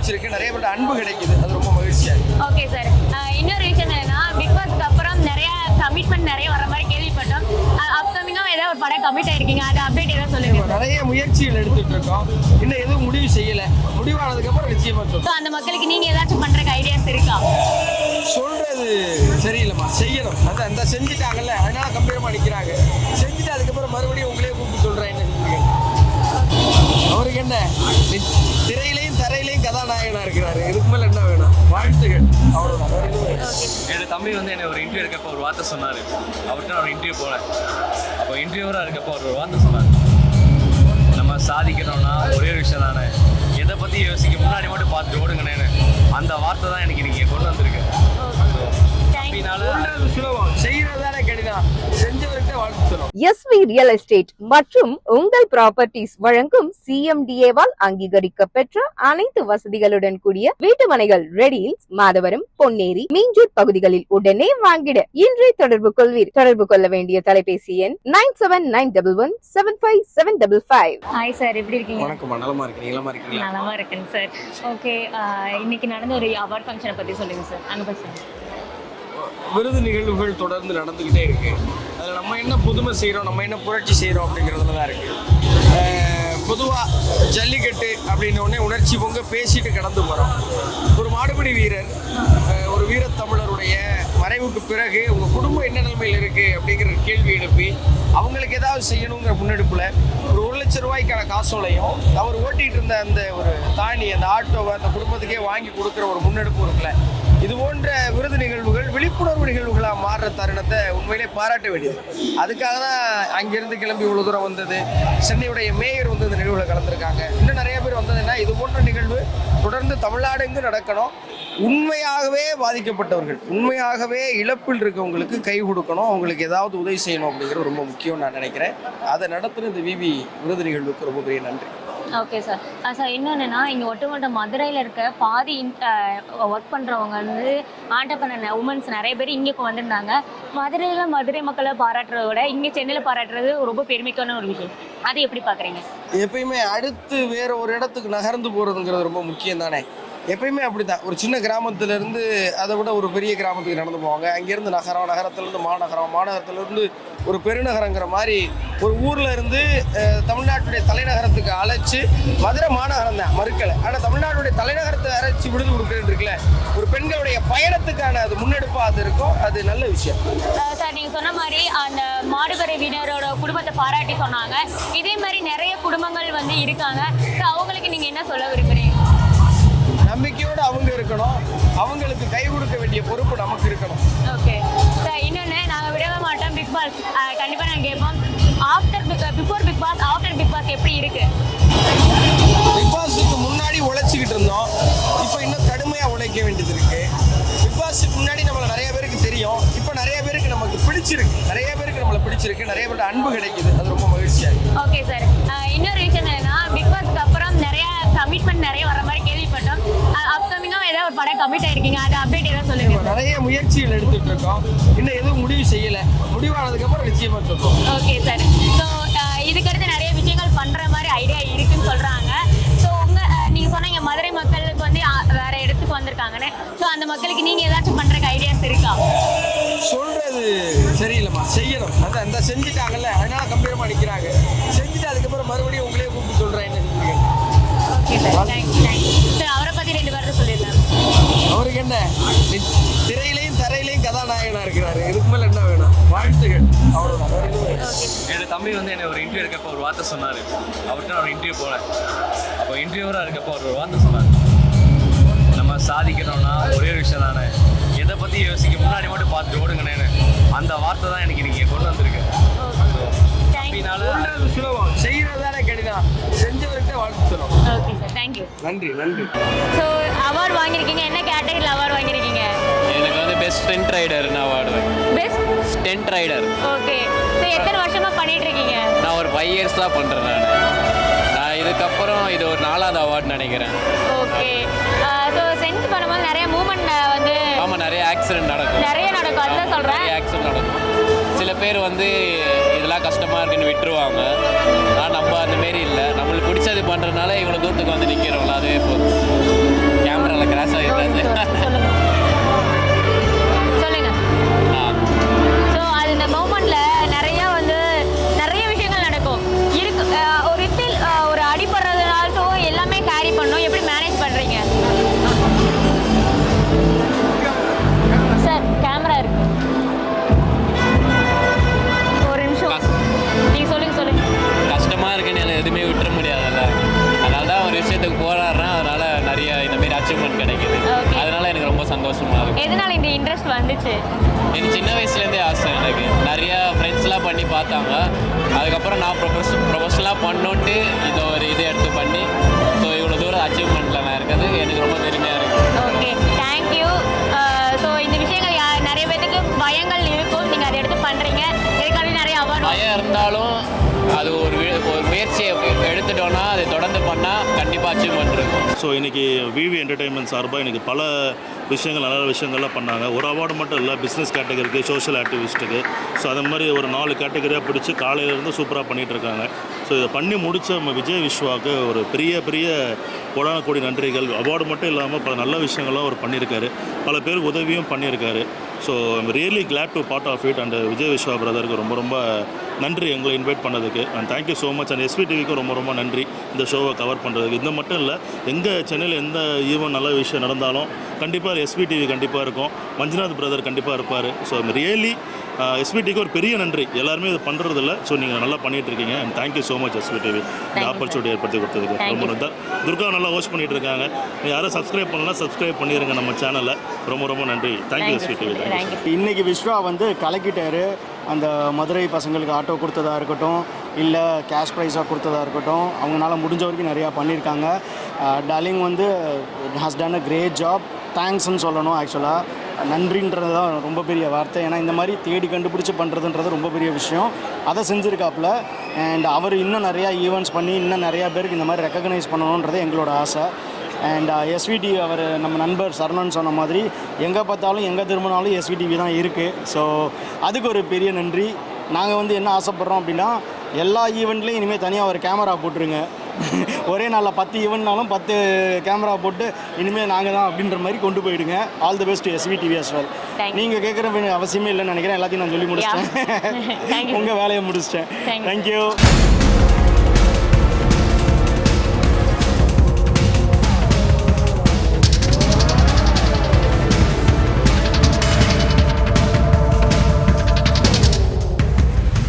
பிடிச்சிருக்கு, நிறைய பேரோட அன்பு கிடைக்குது, அது ரொம்ப மகிழ்ச்சியா இருக்கு. ஓகே சார், இன்னொரு விஷயம் என்னன்னா பிக் பாஸ்க்கு அப்புறம் நிறைய கமிட்மெண்ட் நிறைய வர மாதிரி கேள்விப்பட்டோம். அப்கமிங்கா ஏதாவது ஒரு படம் கமிட் ஆயிருக்கீங்க, அது அப்டேட் ஏதாவது சொல்லுங்க. நிறைய முயற்சிகள் எடுத்துட்டு இருக்கோம், இன்னும் எதுவும் முடிவு செய்யல, முடிவானதுக்கு அப்புறம் நிச்சயமா சொல்றோம். அந்த மக்களுக்கு நீங்க ஏதாச்சும் பண்றதுக்கு ஐடியாஸ் இருக்கா? சொல்றது சரியில்லைம்மா, செய்யணும். அதான் இந்த செஞ்சுட்டாங்கல்ல, அதனால கம்பீரமா நிக்கிறாங்க. செஞ்சுட்டு அதுக்கப்புறம் மறுபடியும் உங்களே கூப்பிட்டு சொல்றேன். என்ன அவருக்கு என்ன, திரையிலையும் தரையிலையும் கதாநாயகனா இருக்கிறாரு, இதுக்கு மேல என்ன வேணும்? வாழ்த்துகள், அவ்வளவுதான். என்னோட தம்பி வந்து என்னை ஒரு இன்டர்வியூ எடுக்கப்போ ஒரு வார்த்தை சொன்னார். அவர்கிட்ட நான் ஒரு இன்டர்வியூ போனேன். அப்போ இன்டர்வியூராக இருக்கப்போ அவர் ஒரு வார்த்தை சொன்னார், நம்ம சாதிக்கணும்னா ஒரே ஒரு விஷயம் தானே, எதை பற்றி யோசிக்க முன்னாடி மட்டும் பார்த்துட்டு ஓடுங்கண்ணேன்னு. அந்த வார்த்தை தான் எனக்கு நீங்கள் கொண்டு வந்திருக்கு. செய்யறதானே கடினம், செஞ்சவர்கிட்ட வாழ்த்து சொல்லும். எஸ்வி ரியல் எஸ்டேட் மற்றும் உங்கள் ப்ராப்பர்ட்டிஸ் வழங்கும் சிஎம்டிஏவால் அங்கீகரிக்க பெற்ற அனைத்து வசதிகளுடன் கூடிய வீட்டு மனைகள் ரெடியில் மாதவரம், பொன்னேரி, மீஞ்சூர் பகுதிகளில் உடனே வாங்கிட இன்றே தொடர்பு கொள்வீர். தொடர்பு கொள்ள வேண்டிய தொலைபேசி எண் 9791175755. ஹாய் சார், எப்படி இருக்கீங்க? வணக்கம், நலமா இருக்கீங்க? நலமா இருக்கீங்களா? நலமா இருக்கேன் சார். ஓகே, இன்னைக்கு நடந்த ஒரு அவார்ட் ஃபங்க்ஷனை பத்தி சொல்லுங்க சார். அங்க பத்தி விருது நிகழ்வுகள் தொடர்ந்து நடந்துக்கிட்டே இருக்கு. அதில் நம்ம என்ன புதுமை செய்கிறோம், நம்ம என்ன புரட்சி செய்கிறோம் அப்படிங்கிறதுல தான் இருக்கு. பொதுவாக ஜல்லிக்கட்டு அப்படின்னோடனே உணர்ச்சி பொங்க பேசிட்டு கடந்து போகிறோம். ஒரு மாடுபிடி வீரர், ஒரு வீரத்தமிழருடைய மறைவுக்கு பிறகு உங்கள் குடும்பம் என்ன நிலைமையில் இருக்குது அப்படிங்கிற கேள்வி எழுப்பி அவங்களுக்கு ஏதாவது செய்யணுங்கிற முன்னெடுப்பில் ஒரு 1 லட்சம் ரூபாய்க்கான காசோலையும் அவர் ஓட்டிகிட்டு இருந்த அந்த ஒரு தானி, அந்த ஆட்டோவை அந்த குடும்பத்துக்கே வாங்கி கொடுக்குற ஒரு முன்னெடுப்பு இருக்குல்ல, இது போன்ற விருது நிகழ்வுகள் விழிப்புணர்வு நிகழ்வுகளாக மாறுற தருணத்தை உண்மையிலே பாராட்ட வேண்டியது. அதுக்காக தான் அங்கேருந்து கிளம்பி இவ்வளோ தூரம் வந்தது. சென்னையுடைய மேயர் வந்து இந்த நிகழ்வில் கலந்துருக்காங்க, இன்னும் நிறைய பேர் வந்ததுன்னா இது போன்ற நிகழ்வு தொடர்ந்து தமிழ்நாடு எங்கு நடக்கணும். உண்மையாகவே பாதிக்கப்பட்டவர்கள், உண்மையாகவே இழப்பில் இருக்கவங்களுக்கு கை கொடுக்கணும், அவங்களுக்கு ஏதாவது உதவி செய்யணும் அப்படிங்கிறது ரொம்ப முக்கியம் நான் நினைக்கிறேன். அதை நடத்துகிற இந்த விவி விருது நிகழ்வுக்கு ரொம்ப பெரிய நன்றி. Okay sir. சார், இன்னொன்றுனா இங்கே ஒட்டுமொத்த மதுரையில் இருக்க பாதி ஒர்க் பண்ணுறவங்க வந்து ஆண்டர்ப்ரனர் உமன்ஸ் நிறைய பேர் இங்கே வந்திருந்தாங்க. மதுரையில் மதுரை மக்களை பாராட்டுறத விட இங்கே சென்னையில் பாராட்டுறது ரொம்ப பெருமைக்கான ஒரு விஷயம். அது எப்படி பார்க்குறீங்க? எப்பயுமே அடுத்து வேறு ஒரு இடத்துக்கு நகர்ந்து போகிறதுங்கிறது ரொம்ப முக்கியம் தானே. எப்பயுமே அப்படி தான். ஒரு சின்ன கிராமத்திலேருந்து அதை விட ஒரு பெரிய கிராமத்துக்கு நடந்து போவாங்க, அங்கேருந்து நகரம், நகரத்துலேருந்து மாநகரம், மாநகரத்துலேருந்து ஒரு பெருநகரங்கிற மாதிரி ஒரு ஊரில் இருந்து தமிழ்நாட்டுடைய தலைநகரத்துக்கு அழைச்சி, மதுரை மாநகரம் தான் மறுக்கலை, ஆனால் தமிழ்நாட்டுடைய தலைநகரத்தை அழைச்சி விடுது கொடுக்குறது இருக்குல்ல, ஒரு பெண்களுடைய பயணத்துக்கான அது முன்னெடுப்பாக அது இருக்கும். அது நல்ல விஷயம். சார், நீங்கள் சொன்ன மாதிரி அந்த மாடுபிடி வீரரோட குடும்பத்தை பாராட்டி சொன்னாங்க. இதே மாதிரி நிறைய குடும்பங்கள் வந்து இருக்காங்க. ஸோ அவங்களுக்கு நீங்கள் என்ன சொல்ல விரும்புகிறீங்க? நம்பிக்கையோடு அவங்க இருக்கணும், அவங்களுக்கு கை கொடுக்க வேண்டிய பொறுப்பு நமக்கு இருக்கணும். ஓகே சார், இன்னொன்று நாங்கள் விடவே மாட்டோம். பிக் பாஸ் கண்டிப்பாக நாங்கள் கேட்போம். Before Bigg Boss, after Bigg Boss எப்படி இருக்கு? பிக் பாஸுக்கு முன்னாடி உழைச்சிக்கிட்டு இருந்தோம், இப்போ இன்னும் கடுமையாக உழைக்க வேண்டியது இருக்கு. பிக் பாஸுக்கு முன்னாடி நம்மளை நிறைய பேருக்கு தெரியும், இப்போ நிறைய பேருக்கு நமக்கு பிடிச்சிருக்கு, நிறைய பேருக்கு நம்மளை பிடிச்சிருக்கு, நிறைய பேரோட அன்பு கிடைக்குது, அது ரொம்ப மகிழ்ச்சியாக இருக்கு. ஓகே சார், இன்னொரு விஷயம் என்னன்னா பிக் பாஸ்க்கு அப்புறம் நிறைய கமிட்மெண்ட் நிறைய வர மாதிரி கேள்விப்பட்டோம். அப்கமிங்கா ஏதாவது ஒரு படம் கமிட் ஆயிருக்கீங்க, அது அப்டேட் ஏதாவது சொல்லுங்க. நிறைய முயற்சிகள் எடுத்துட்டு இருக்கோம், இன்னும் எதுவும் முடிவு செய்யல, முடிவானதுக்கு அப்புறம் நிச்சயமா சொல்றோம். Okay sir. ஸோ இதுக்கடுத்து நிறைய விஷயங்கள் பண்ற மாதிரி ஐடியா இருக்குன்னு சொல்றாங்க. ஸோ நீங்க சொன்னீங்க மதுரை மக்களுக்கு வந்து வேற இடத்துக்கு வந்திருக்காங்கன்னு. ஸோ அந்த மக்களுக்கு நீங்க ஏதாச்சும் பண்றதுக்கு ஐடியாஸ் இருக்கா? சொல்றது சரியில்லைம்மா, செய்யணும். அதான் இந்த செஞ்சுட்டாங்கல்ல, அதனால கம்பீரமா நிக்கிறாங்க. செஞ்சுட்டு அதுக்கப்புறம் மறுபடியும் உங்களே கூப்பிட்டு சொல்றேன். என்ன ஓகே சார், தேங்க்யூ. சார், அவரை பத்தி 2 வார்த்தை சொல்லிடலாம். அவருக்கு என்ன, திரையிலையும் தரையிலையும் கதாநாயகனா இருக்கிறாரு, இதுக்கு மேல என்ன வேணும்? வாழ்த்துகள், அவ்வளவுதான். என்னோட தம்பி வந்து என்னை ஒரு இன்டர்வியூ எடுக்கப்போ ஒரு வார்த்தை சொன்னார். அவர்கிட்ட நான் ஒரு இன்டர்வியூ போனேன். அப்போ இன்டர்வியூராக இருக்கப்போ அவர் ஒரு வார்த்தை சொன்னார், நம்ம சாதிக்கணும்னா ஒரே ஒரு விஷயம் தானே, எதை பற்றி யோசிக்க முன்னாடி மட்டும் பார்த்துட்டு ஓடுங்கண்ணேன்னு. அந்த வார்த்தை தான் எனக்கு நீங்கள் கொண்டு வந்திருக்கு. சுலபம், செய்யறதானே கடினம், செஞ்சவர்கிட்ட வாழ்த்து சொல்லும். Okay sir, thank you. நன்றி நன்றி. ஸோ அவார்டு வாங்கியிருக்கீங்க, என்ன கேட்டகரியில் அவார்டு வாங்கியிருக்கீங்க? எனக்கு வந்து பெஸ்ட் ஸ்டென்ட் ரைடர்னு award. Best stunt rider. Okay. So எத்தனை வருஷமாக பண்ணிட்டு இருக்கீங்க? நான் ஒரு 5 இயர்ஸ் தான் பண்ணுறேன். நான் இதுக்கப்புறம் இது ஒரு 4வது அவார்டு நினைக்கிறேன். ஓகே. ஸோ சென்ஸ் பண்ணும்போது நிறைய மூமெண்ட் வந்து ஆமாம், நிறைய ஆக்சிடென்ட் நடக்கும். நிறைய நடக்கும், அதுதான் சொல்கிறேன். நிறைய ஆக்சிடென்ட் நடக்கும். சில பேர் வந்து இதெல்லாம் கஷ்டமாக இருக்குன்னு விட்டுருவாங்க. ஆனால் நம்ம அந்தமாரி இல்லை, நம்மளுக்கு பிடிச்சது பண்ணுறதுனால இவ்வளோ தூரத்துக்கு வந்து நிற்கிறோம்ல, அதுவே போதும். பரவாயில்ல கிராஸ் ஆகிட்டாச்சு. சொல்லுங்க சொல்லுங்க. ஸோ அது இந்த மூமெண்ட்ல நிறைய விஷயங்கள் நடக்கும் இருக்கு. ஒரு இதில் ஒரு அடிப்படுறதுனாலும் எல்லாமே கேரி பண்ணும். எப்படி மேனேஜ் பண்றீங்க சார்? கேமரா இருக்கு, ஒரு நிமிஷம் நீங்க சொல்லுங்க. கஷ்டமாக இருக்குன்னு எனக்கு எதுவுமே விட்டுற முடியாதுல்ல. அதனால தான் ஒரு விஷயத்துக்கு போராடுறேன். அதனால நிறைய இந்த மாதிரி அச்சீவ்மெண்ட் கிடைக்குது. Okay. அதனால எனக்கு ரொம்ப சந்தோஷமா இருக்கு. எதனால இந்த இன்ட்ரெஸ்ட் வந்துச்சு? எனக்கு சின்ன வயசுலேருந்தே ஆசை. எனக்கு நிறைய ஃப்ரெண்ட்ஸ்லாம் பண்ணி பார்த்தாங்க. அதுக்கப்புறம் நான் ப்ரொஃபஷனலாக பண்ணோன்ட்டு இது எடுத்து பண்ணி ஸோ இவ்வளோ தூரம் அச்சீவ்மெண்ட்டில் நான் இருக்கிறது எனக்கு ரொம்ப பெருமையாக இருக்குது. Okay, thank you. ஸோ இந்த விஷயங்கள் நிறைய பேருக்கு பயங்கள் இருக்கும், நீங்கள் அதை எடுத்து பண்ணுறீங்க. இதுக்காக நிறைய அவார்டு பயம் இருந்தாலும் அது ஒரு முயற்சியை எடுத்துட்டோன்னா அதை தொடர்ந்து பண்ணால் கண்டிப்பாக அச்சீவ்மெண்ட் இருக்கும். ஸோ இன்றைக்கி விவி என்டர்டெயின்மெண்ட் சார்பாக இன்றைக்கி பல விஷயங்கள் நல்ல விஷயங்கள்லாம் பண்ணாங்க. ஒரு அவார்டு மட்டும் இல்லை, பிஸ்னஸ் கேட்டகரிக்கு, சோஷியல் ஆக்டிவிஸ்ட்டுக்கு. ஸோ அது மாதிரி ஒரு 4 கேட்டகரியாக பிடிச்சி காலையிலேருந்து சூப்பராக பண்ணிகிட்ருக்காங்க. ஸோ இதை பண்ணி முடித்த நம்ம விஜய் விஸ்வாவுக்கு ஒரு பெரிய கோடான நன்றிகள். அவார்டு மட்டும் இல்லாமல் பல நல்ல விஷயங்கள்லாம் அவர் பண்ணியிருக்காரு, பல பேருக்கு உதவியும் பண்ணியிருக்காரு. So I'm really glad to part of it. And Vijay Viswa பிரதருக்கு ரொம்ப நன்றி எங்களை இன்வைட் பண்ணதுக்கு. And thank you so much. And SV டிவிக்கு ரொம்ப நன்றி இந்த ஷோவை கவர் பண்ணுறதுக்கு. இந்த மட்டும் இல்லை, எங்கள் சென்னையில் எந்த ஈவெண்ட் நல்ல விஷயம் நடந்தாலும் கண்டிப்பாக எஸ்வி டிவி கண்டிப்பாக இருக்கும். மஞ்சுநாத் பிரதர் கண்டிப்பாக இருப்பார். ஸோ ஐம் ரியலி எஸ்பிடிக்கு ஒரு பெரிய நன்றி. எல்லாருமே இது பண்ணுறதில்ல. ஸோ நீங்கள் நல்லா பண்ணிகிட்ருக்கீங்க. And thank you so much SP TV இந்த ஆப்பர்ச்சுனிட்டி ஏற்படுத்தி கொடுத்ததுக்கு ரொம்ப ரொம்ப. துர்கா நல்லா ஹோஸ்ட் பண்ணிகிட்டு இருக்காங்க. யாரும் சப்ஸ்கிரைப் பண்ணலாம், சப்ஸ்கிரைப் பண்ணிடுங்க நம்ம சேனலை. ரொம்ப நன்றி. Thank you SP TV. இன்றைக்கி விஸ்வா வந்து கலக்கிட்டாரு. அந்த மதுரை பசங்களுக்கு ஆட்டோ கொடுத்ததாக இருக்கட்டும், இல்லை கேஷ் ப்ரைஸாக கொடுத்ததாக இருக்கட்டும், அவங்களால முடிஞ்ச வரைக்கும் நிறையா பண்ணியிருக்காங்க. டார்லிங் வந்து has done a great job. தேங்க்ஸ்ன்னு சொல்லணும். ஆக்சுவலாக நன்றின்றது தான் ரொம்ப பெரிய வார்த்தை. ஏன்னா இந்த மாதிரி தேடி கண்டுபிடிச்சி பண்ணுறதுன்றது ரொம்ப பெரிய விஷயம். அதை செஞ்சுருக்காப்புல. அண்ட் அவர் இன்னும் நிறையா ஈவெண்ட்ஸ் பண்ணி இன்னும் நிறையா பேருக்கு இந்த மாதிரி ரெக்கக்னைஸ் பண்ணணுன்றது எங்களோட ஆசை. அண்ட் எஸ்விடி அவர் நம்ம நண்பர் சரணன் சொன்ன மாதிரி எங்கே பார்த்தாலும் எங்கே திரும்பினாலும் எஸ்விடிவி தான் இருக்குது. ஸோ அதுக்கு ஒரு பெரிய நன்றி. நாங்கள் வந்து என்ன ஆசைப்பட்றோம் அப்படின்னா, எல்லா ஈவெண்ட்லேயும் இனிமேல் தனியாக ஒரு கேமரா போட்டுருங்க. ஒரே நாளில் 10 ஈவெண்ட்னாலும் 10 கேமரா போட்டு இனிமேல் நாங்கள் தான் அப்படின்ற மாதிரி கொண்டு போயிடுங்க. All the best S V TV as well. நீங்கள் கேட்குற அவசியமே இல்லைன்னு நினைக்கிறேன். எல்லாத்தையும் நான் சொல்லி முடிச்சிட்டேன். உங்கள் வேலையை முடிச்சிட்டேன். தேங்க்யூ.